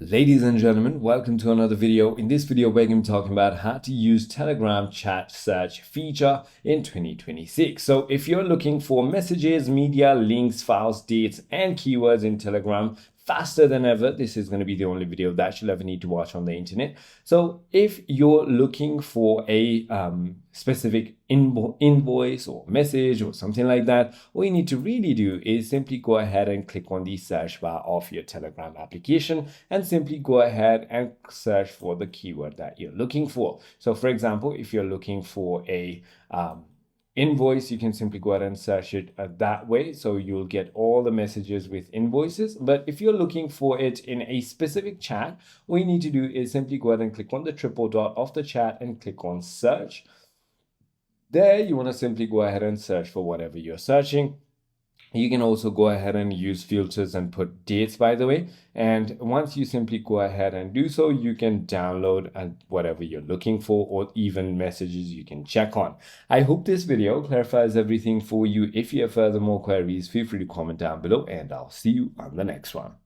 Ladies and gentlemen, welcome to another video. In this video, we're going to be talking about how to use Telegram chat search feature in 2026. So if you're looking for messages, media, links, files, dates, and keywords in Telegram faster than ever, this is going to be the only video that you'll ever need to watch on the internet. So if you're looking for a specific invoice or message or something like that, all you need to really do is simply go ahead and click on the search bar of your Telegram application and simply go ahead and search for the keyword that you're looking for. So for example, if you're looking for a invoice, you can simply go ahead and search it that way, so you'll get all the messages with invoices. But if you're looking for it in a specific chat, all you need to do is simply go ahead and click on the triple dot of the chat and click on search. There you want to simply go ahead and search for whatever you're searching. You can also go ahead and use filters and put dates, by the way. And once you simply go ahead and do so, you can download whatever you're looking for, or even messages you can check on. I hope this video clarifies everything for you. If you have further more queries, feel free to comment down below, and I'll see you on the next one.